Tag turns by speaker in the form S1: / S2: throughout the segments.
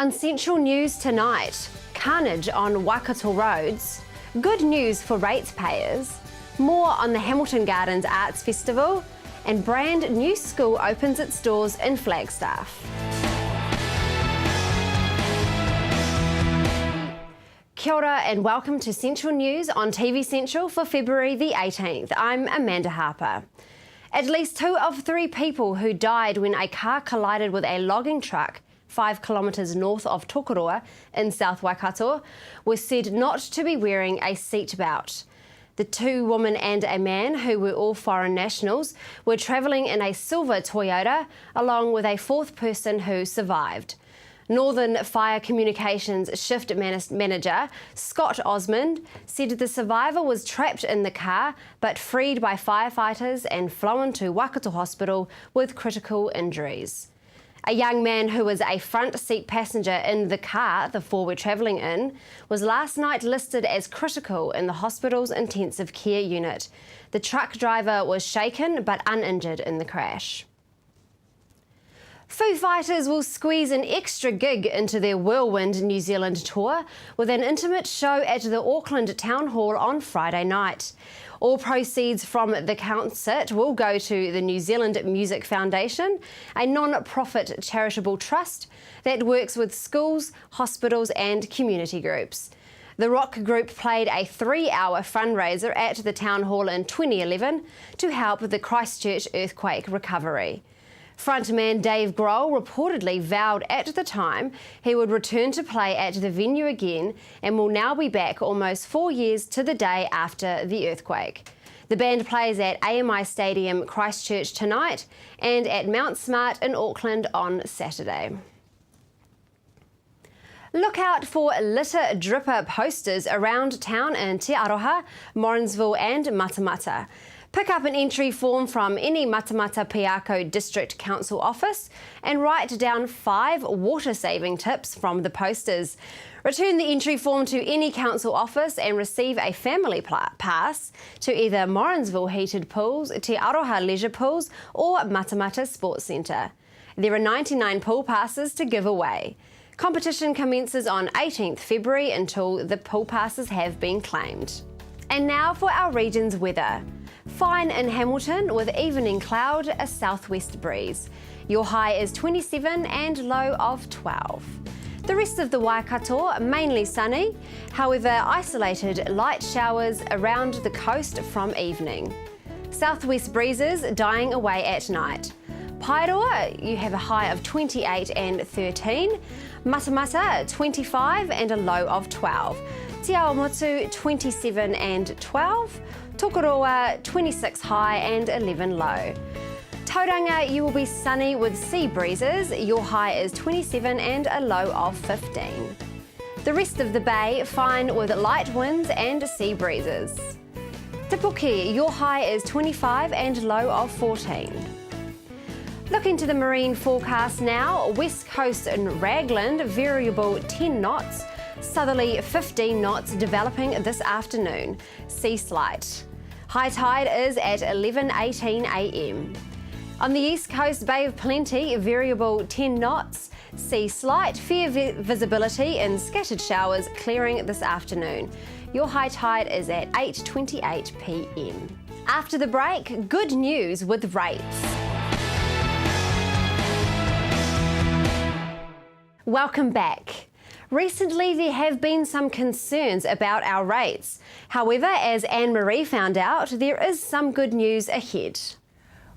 S1: On Central News tonight, carnage on Waikato roads, good news for ratepayers, more on the Hamilton Gardens Arts Festival, and brand new school opens its doors in Flagstaff. Kia ora and welcome to Central News on TV Central for February the 18th. I'm Amanda Harper. At least 2 of 3 people who died when a car collided with a logging truck 5 kilometres north of Tokoroa in South Waikato were said not to be wearing a seatbelt. The 2 women and a man, who were all foreign nationals, were travelling in a silver Toyota along with a 4th person who survived. Northern Fire Communications Shift Manager Scott Osmond said the survivor was trapped in the car but freed by firefighters and flown to Waikato Hospital with critical injuries. A young man who was a front seat passenger in the car the 4 were travelling in was last night listed as critical in the hospital's intensive care unit. The truck driver was shaken but uninjured in the crash. Foo Fighters will squeeze an extra gig into their Whirlwind New Zealand tour with an intimate show at the Auckland Town Hall on Friday night. All proceeds from the concert will go to the New Zealand Music Foundation, a non-profit charitable trust that works with schools, hospitals and community groups. The rock group played a 3-hour fundraiser at the Town Hall in 2011 to help with the Christchurch earthquake recovery. Frontman Dave Grohl reportedly vowed at the time he would return to play at the venue again and will now be back almost 4 years to the day after the earthquake. The band plays at AMI Stadium Christchurch tonight and at Mount Smart in Auckland on Saturday. Look out for litter dripper posters around town in Te Aroha, Morrinsville and Matamata. Pick up an entry form from any Matamata Piako District Council office and write down 5 water-saving tips from the posters. Return the entry form to any council office and receive a family pass to either Morrinsville Heated Pools, Te Aroha Leisure Pools or Matamata Sports Centre. There are 99 pool passes to give away. Competition commences on 18th February until the pool passes have been claimed. And now for our region's weather. Fine in Hamilton with evening cloud, a southwest breeze. Your high is 27 and low of 12. The rest of the Waikato mainly sunny, however isolated light showers around the coast from evening. Southwest breezes dying away at night. Paeroa, you have a high of 28 and 13. Matamata 25 and a low of 12. Te Awamutu 27 and 12. Tokoroa 26 high and 11 low. Tauranga, you will be sunny with sea breezes. Your high is 27 and a low of 15. The rest of the bay fine with light winds and sea breezes. Te Puke, your high is 25 and low of 14. Looking to the marine forecast now, west coast in Raglan, variable 10 knots. Southerly 15 knots developing this afternoon. Sea slight. High tide is at 11:18 a.m. On the east coast, Bay of Plenty, variable 10 knots. Sea slight, fair visibility and scattered showers clearing this afternoon. Your high tide is at 8:28 p.m. After the break, good news with rates. Welcome back. Recently, there have been some concerns about our rates. However, as Anne-Marie found out, there is some good news ahead.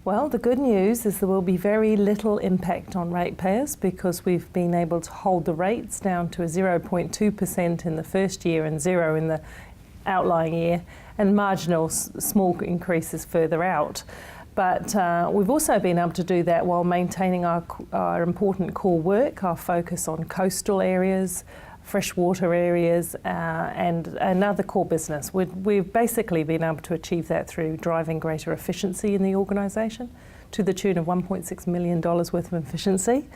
S2: Well, the good news is there will be very little impact on ratepayers because we've been able to hold the rates down to a 0.2% in the first year and 0 in the outlying year, and marginal small increases further out. But we've also been able to do that while maintaining our important core work, our focus on coastal areas, freshwater areas and other core business. We've basically been able to achieve that through driving greater efficiency in the organisation to the tune of $1.6 million worth of efficiency.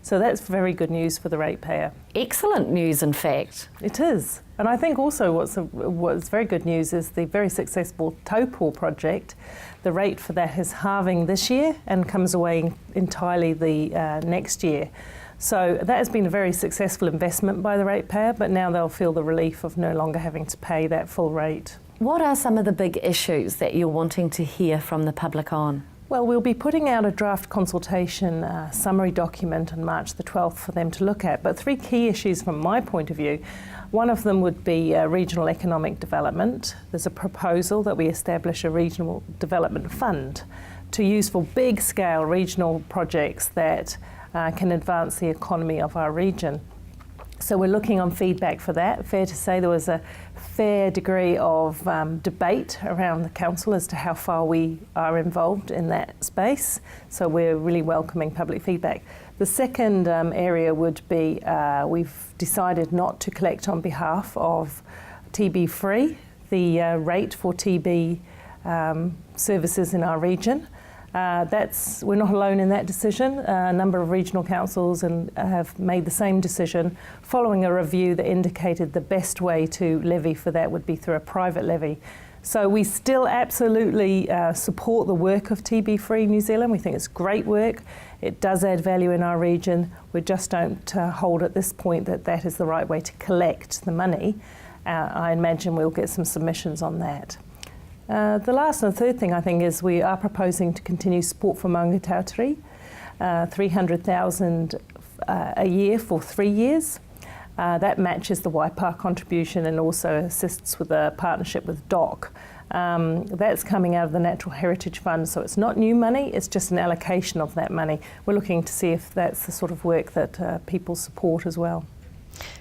S2: So that's very good news for the ratepayer.
S3: Excellent news, in fact.
S2: It is. And I think also what's very good news is the very successful Taupō project. The rate for that is halving this year and comes away entirely the next year. So that has been a very successful investment by the ratepayer, but now they'll feel the relief of no longer having to pay that full rate.
S3: What are some of the big issues that you're wanting to hear from the public on?
S2: Well, we'll be putting out a draft consultation summary document on March the 12th for them to look at, but 3 key issues from my point of view. One of them would be regional economic development. There's a proposal that we establish a regional development fund to use for big-scale regional projects that can advance the economy of our region. So we're looking on feedback for that. Fair to say there was a fair degree of debate around the council as to how far we are involved in that space. So we're really welcoming public feedback. The second area would be we've decided not to collect on behalf of TB Free, the rate for TB services in our region. We're not alone in that decision. A number of regional councils have made the same decision following a review that indicated the best way to levy for that would be through a private levy. So we still absolutely support the work of TB Free New Zealand. We think it's great work. It does add value in our region. We just don't hold at this point that that is the right way to collect the money. I imagine we'll get some submissions on that. The last and third thing I think is we are proposing to continue support for Maungatautari, 300,000 a year for 3 years. That matches the Waipa contribution and also assists with a partnership with DOC. That's coming out of the Natural Heritage Fund, so it's not new money, it's just an allocation of that money. We're looking to see if that's the sort of work that people support as well.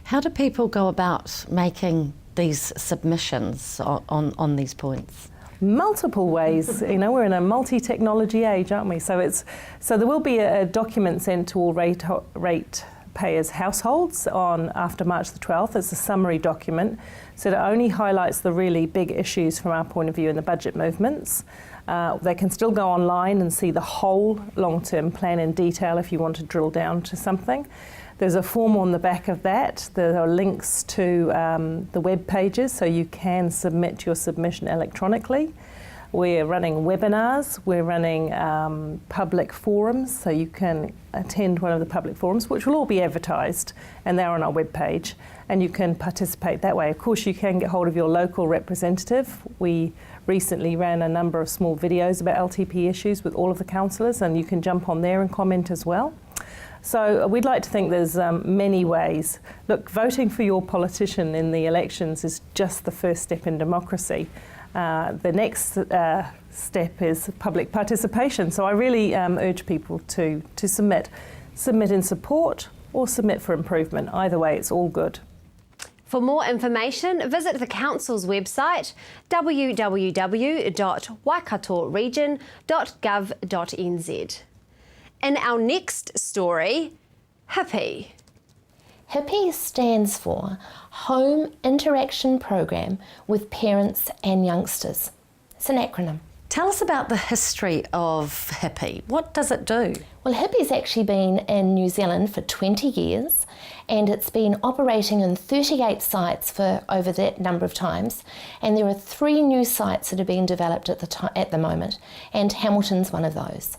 S3: How do people go about making these submissions on these points?
S2: Multiple ways. You know, we're in a multi-technology age, aren't we? So there will be a document sent to all ratepayers' households after March the 12th. It's a summary document, so it only highlights the really big issues from our point of view in the budget movements. They can still go online and see the whole long-term plan in detail if you want to drill down to something. There's a form on the back of that. There are links to the web pages, so you can submit your submission electronically. We're running webinars, we're running public forums, so you can attend one of the public forums, which will all be advertised, and they're on our webpage, and you can participate that way. Of course, you can get hold of your local representative. We recently ran a number of small videos about LTP issues with all of the councillors, and you can jump on there and comment as well. So we'd like to think there's many ways. Look, voting for your politician in the elections is just the first step in democracy. The next step is public participation. So I really urge people to submit in support or submit for improvement. Either way, it's all good.
S1: For more information, visit the Council's website www.waikatoregion.gov.nz. In our next story, HIPI.
S4: HIPI stands for Home Interaction Program with Parents and Youngsters. It's an acronym.
S3: Tell us about the history of HIPI. What does it do?
S4: Well, HIPI's actually been in New Zealand for 20 years and it's been operating in 38 sites for over that number of times, and there are 3 new sites that are being developed at the moment, and Hamilton's one of those.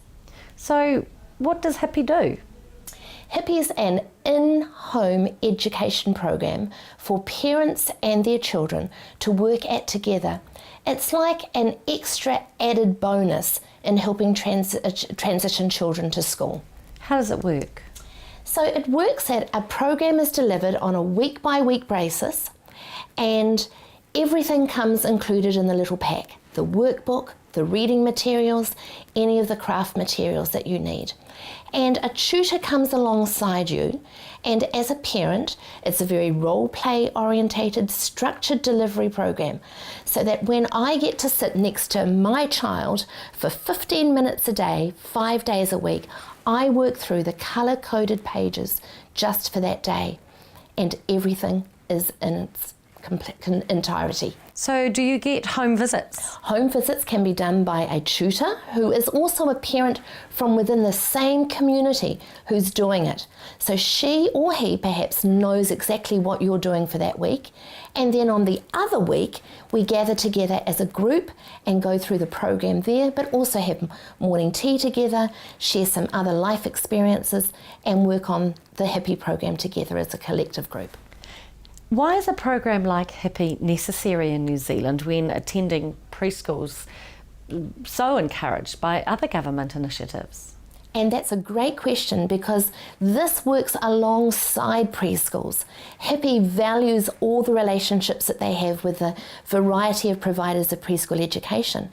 S3: So what does HIPI do?
S4: HIPI is an in-home education program for parents and their children to work at together. It's like an extra added bonus in helping transition children to school.
S3: How does it work?
S4: So it works that a program is delivered on a week-by-week basis, and everything comes included in the little pack. The workbook, the reading materials, any of the craft materials that you need. And a tutor comes alongside you, and as a parent, it's a very role-play orientated, structured delivery program, so that when I get to sit next to my child for 15 minutes a day, 5 days a week, I work through the colour-coded pages just for that day, and everything is in its entirety.
S3: So do you get home visits?
S4: Home visits can be done by a tutor who is also a parent from within the same community who's doing it. So she or he perhaps knows exactly what you're doing for that week, and then on the other week we gather together as a group and go through the program there, but also have morning tea together, share some other life experiences and work on the Hippie program together as a collective group.
S3: Why is a program like Hippie necessary in New Zealand when attending preschools so encouraged by other government initiatives?
S4: And that's a great question, because this works alongside preschools. Hippie values all the relationships that they have with the variety of providers of preschool education.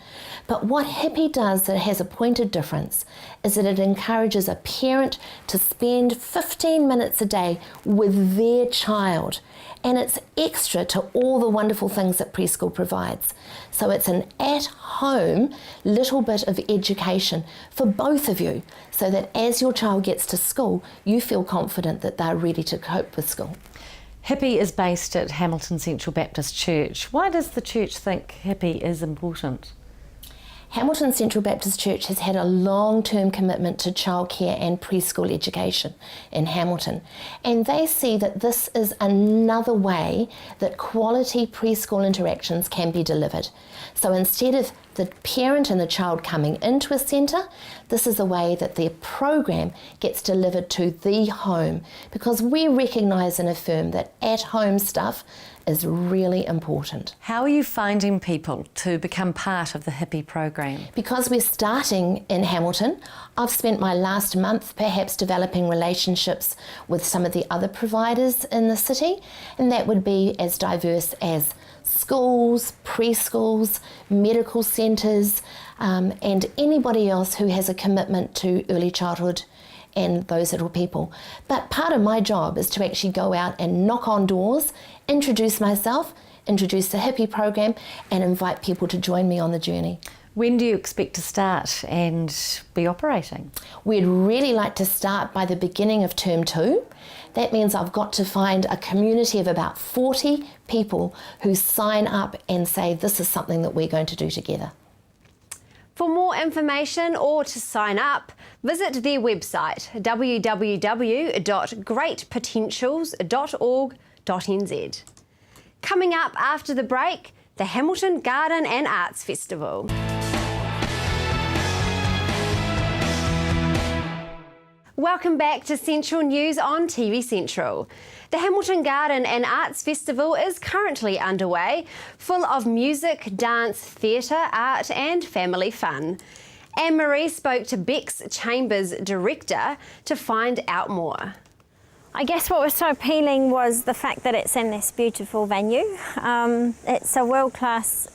S4: But what Hippie does that has a pointed difference is that it encourages a parent to spend 15 minutes a day with their child. And it's extra to all the wonderful things that preschool provides. So it's an at-home little bit of education for both of you, so that as your child gets to school, you feel confident that they're ready to cope with school.
S3: Hippie is based at Hamilton Central Baptist Church. Why does the church think Hippie is important?
S4: Hamilton Central Baptist Church has had a long-term commitment to childcare and preschool education in Hamilton, and they see that this is another way that quality preschool interactions can be delivered. So instead of the parent and the child coming into a centre, this is a way that their program gets delivered to the home, because we recognise and affirm that at-home stuff is really important.
S3: How are you finding people to become part of the Hippie program?
S4: Because we're starting in Hamilton, I've spent my last month perhaps developing relationships with some of the other providers in the city, and that would be as diverse as schools, preschools, medical centres, and anybody else who has a commitment to early childhood and those little people. But part of my job is to actually go out and knock on doors, introduce myself, introduce the Hippie program, and invite people to join me on the journey.
S3: When do you expect to start and be operating?
S4: We'd really like to start by the beginning of term 2. That means I've got to find a community of about 40 people who sign up and say this is something that we're going to do together.
S1: For more information or to sign up, visit their website www.greatpotentials.org.nz. Coming up after the break, the Hamilton Garden and Arts Festival. Welcome back to Central News on TV Central. The Hamilton Garden and Arts Festival is currently underway, full of music, dance, theatre, art and family fun. Anne-Marie spoke to Bex Chambers director to find out more.
S5: I guess what was so appealing was the fact that it's in this beautiful venue. It's a world-class,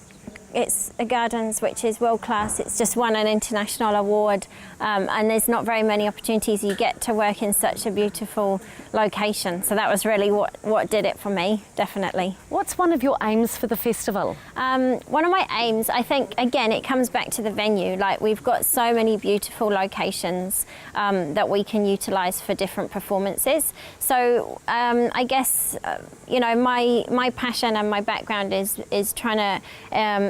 S5: it's a gardens which is world-class. It's just won an international award, and there's not very many opportunities you get to work in such a beautiful location. So that was really what did it for me, definitely.
S3: What's one of your aims for the festival?
S5: One of my aims, I think, again, it comes back to the venue. Like, we've got so many beautiful locations that we can utilise for different performances. So I guess, you know, my passion and my background is trying to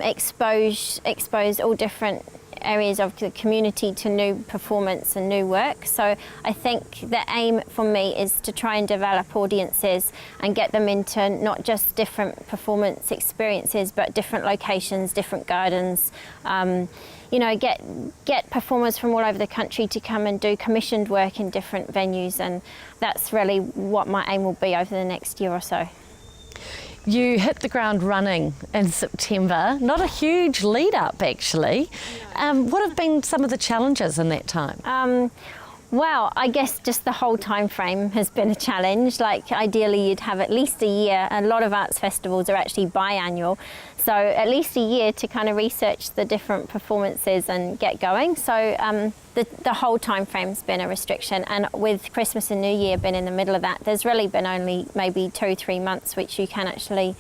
S5: expose all different areas of the community to new performance and new work. So I think the aim for me is to try and develop audiences and get them into not just different performance experiences, but different locations, different gardens. You know, get performers from all over the country to come and do commissioned work in different venues, and that's really what my aim will be over the next year or so.
S3: You hit the ground running in September, not a huge lead up actually. What have been some of the challenges in that time?
S5: Well, I guess just the whole time frame has been a challenge. Like, ideally you'd have at least a year. A lot of arts festivals are actually biannual, so at least a year to kind of research the different performances and get going. So the whole time frame's been a restriction, and with Christmas and New Year being in the middle of that, there's really been only maybe 2-3 months which you can actually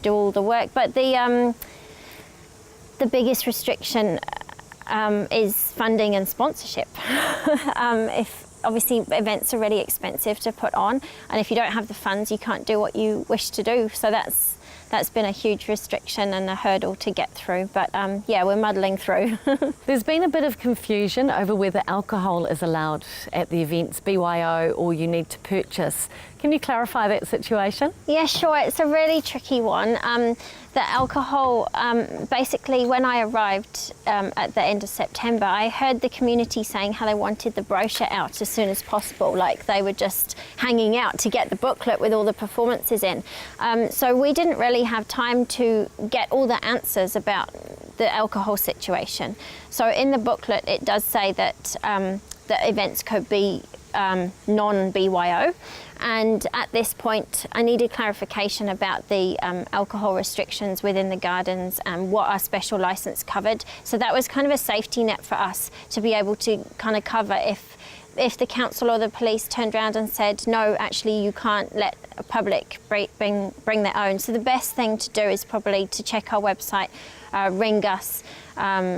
S5: do all the work. But the biggest restriction is funding and sponsorship. If obviously events are really expensive to put on, and if you don't have the funds, you can't do what you wish to do. So that's that's been a huge restriction and a hurdle to get through. But yeah, we're muddling through.
S3: There's been a bit of confusion over whether alcohol is allowed at the events, BYO, or you need to purchase. Can you clarify that situation?
S5: Yeah, sure. It's a really tricky one. The alcohol, basically when I arrived at the end of September, I heard the community saying how they wanted the brochure out as soon as possible, like they were just hanging out to get the booklet with all the performances in. So we didn't really have time to get all the answers about the alcohol situation. So in the booklet it does say that the events could be non-BYO. And at this point, I needed clarification about the alcohol restrictions within the gardens and what our special licence covered. So that was kind of a safety net for us to be able to kind of cover if the council or the police turned around and said, no, actually you can't let a public bring their own. So the best thing to do is probably to check our website, ring us.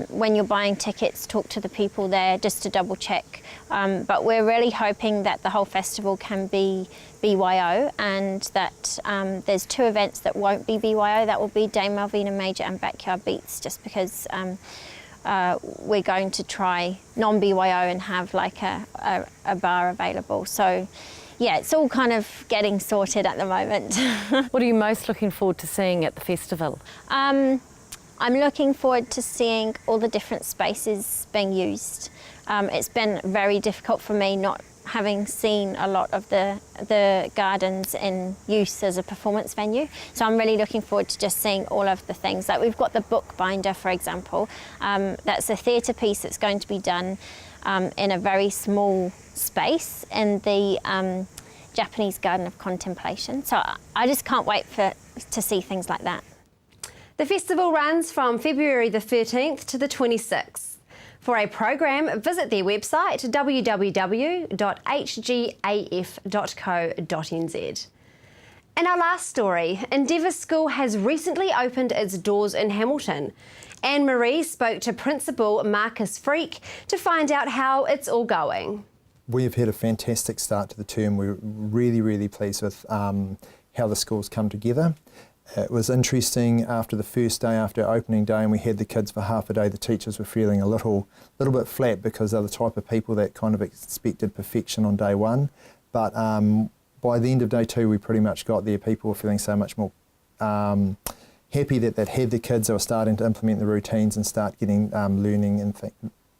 S5: When you're buying tickets, talk to the people there just to double check. But we're really hoping that the whole festival can be BYO, and that there's 2 events that won't be BYO. That will be Dame Malvina Major and Backyard Beats, just because we're going to try non-BYO and have like a bar available. So yeah, it's all kind of getting sorted at the moment.
S3: What are you most looking forward to seeing at the festival?
S5: I'm looking forward to seeing all the different spaces being used. It's been very difficult for me not having seen a lot of the gardens in use as a performance venue. So I'm really looking forward to just seeing all of the things. Like we've got the Bookbinder, for example. That's a theatre piece that's going to be done in a very small space in the Japanese Garden of Contemplation. So I just can't wait to see things like that.
S1: The festival runs from February the 13th to the 26th. For a program, visit their website www.hgaf.co.nz. In our last story, Endeavour School has recently opened its doors in Hamilton. Anne-Marie spoke to Principal Marcus Freak to find out how it's all going.
S6: We have had a fantastic start to the term. We're really, really pleased with how the school's come together. It was interesting after the first day, after opening day, and we had the kids for half a day, the teachers were feeling a little bit flat because they're the type of people that kind of expected perfection on day one. But by the end of day 2, we pretty much got there. People were feeling so much more happy that they'd had the kids. They were starting to implement the routines and start getting learning and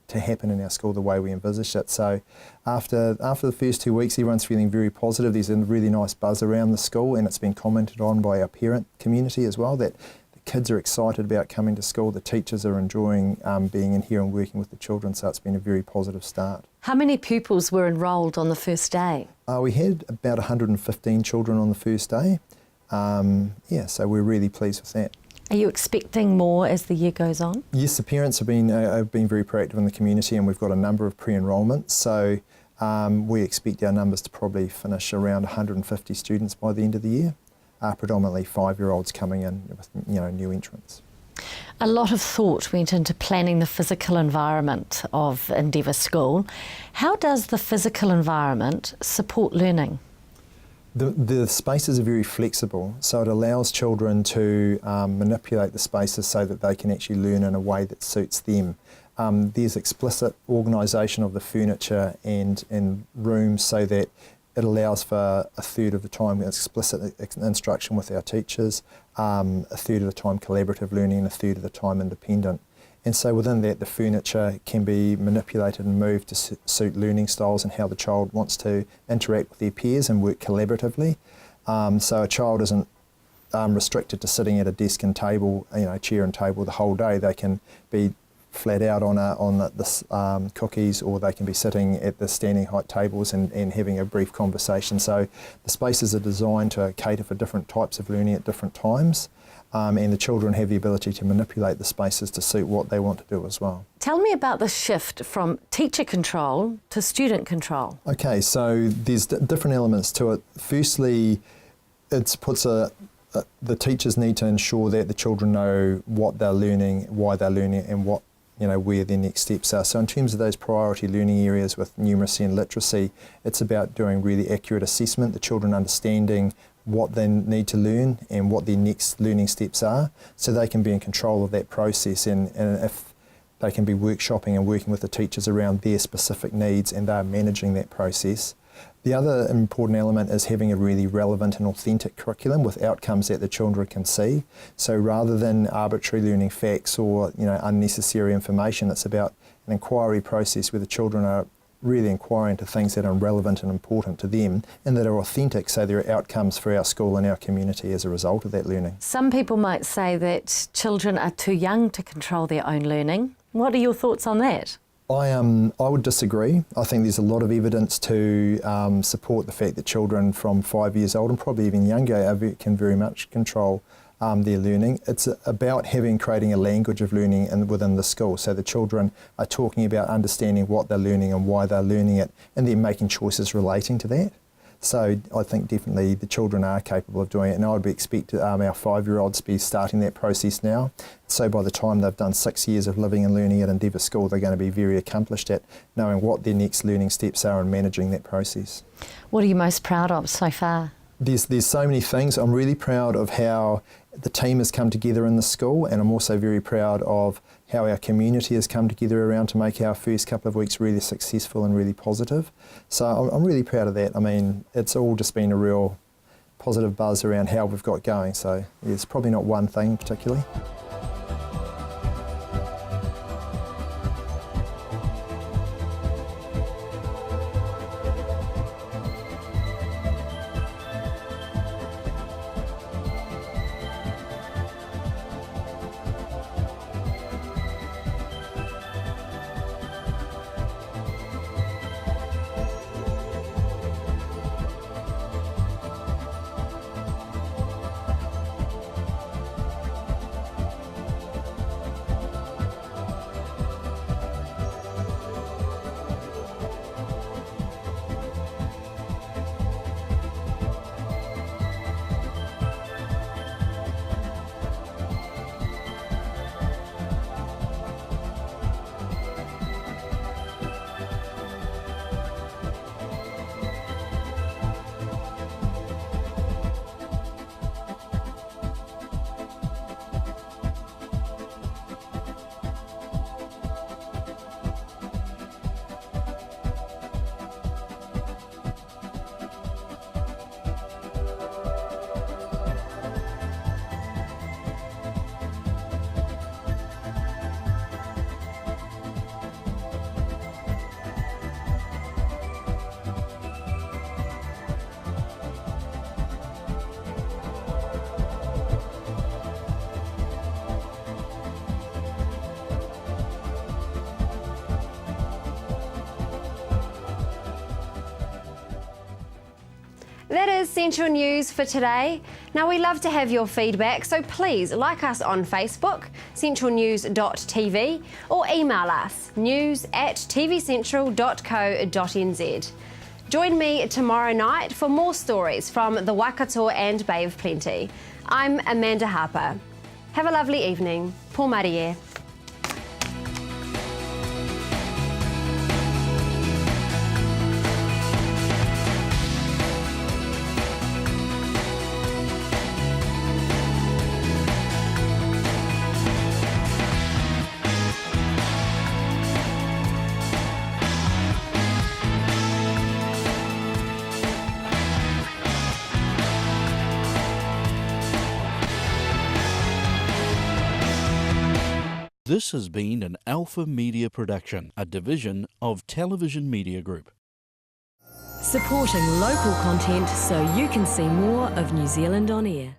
S6: to happen in our school the way we envisaged it. So after the first 2 weeks, everyone's feeling very positive. There's a really nice buzz around the school, and it's been commented on by our parent community as well, that the kids are excited about coming to school. The teachers are enjoying being in here and working with the children, so it's been a very positive start.
S3: How many pupils were enrolled on the first day?
S6: We had about 115 children on the first day. So we're really pleased with that.
S3: Are you expecting more as the year goes on?
S6: Yes, the parents have been very proactive in the community, and we've got a number of pre-enrolments. So we expect our numbers to probably finish around 150 students by the end of the year, predominantly 5-year-olds coming in with new entrants.
S3: A lot of thought went into planning the physical environment of Endeavour School. How does the physical environment support learning?
S6: The spaces are very flexible, so it allows children to manipulate the spaces so that they can actually learn in a way that suits them. There's explicit organisation of the furniture and rooms so that it allows for a third of the time explicit instruction with our teachers, a third of the time collaborative learning, and a third of the time independent. And so within that, the furniture can be manipulated and moved to suit learning styles and how the child wants to interact with their peers and work collaboratively. So a child isn't restricted to sitting at a desk and table, chair and table the whole day. They can be flat out on the cookies, or they can be sitting at the standing height tables and having a brief conversation. So the spaces are designed to cater for different types of learning at different times. And the children have the ability to manipulate the spaces to suit what they want to do as well.
S3: Tell me about the shift from teacher control to student control.
S6: Okay, so there's different elements to it. Firstly, it puts the teachers need to ensure that the children know what they're learning, why they're learning, and what where their next steps are. So in terms of those priority learning areas with numeracy and literacy, it's about doing really accurate assessment, the children understanding what they need to learn and what their next learning steps are, so they can be in control of that process, and if they can be workshopping and working with the teachers around their specific needs and they're managing that process. The other important element is having a really relevant and authentic curriculum with outcomes that the children can see. So rather than arbitrary learning facts or unnecessary information, it's about an inquiry process where the children are really inquiring to things that are relevant and important to them and that are authentic, so there are outcomes for our school and our community as a result of that learning.
S3: Some people might say that children are too young to control their own learning. What are your thoughts on that?
S6: I would disagree. I think there's a lot of evidence to support the fact that children from 5 years old and probably even younger can very much control their learning. It's about creating a language of learning within the school, so the children are talking about understanding what they're learning and why they're learning it, and then making choices relating to that. So I think definitely the children are capable of doing it, and I would expect our 5-year-olds to be starting that process now. So by the time they've done 6 years of living and learning at Endeavour School, they're going to be very accomplished at knowing what their next learning steps are and managing that process.
S3: What are you most proud of so far?
S6: There's so many things. I'm really proud of how the team has come together in the school, and I'm also very proud of how our community has come together around to make our first couple of weeks really successful and really positive. So I'm really proud of that. I mean, it's all just been a real positive buzz around how we've got going. So it's probably not one thing particularly.
S1: That is Central News for today. Now, we love to have your feedback, so please like us on Facebook, centralnews.tv, or email us, news@tvcentral.co.nz. Join me tomorrow night for more stories from the Waikato and Bay of Plenty. I'm Amanda Harper. Have a lovely evening. Pō Marie.
S7: This has been an Alpha Media production, a division of Television Media Group.
S8: Supporting local content so you can see more of New Zealand on air.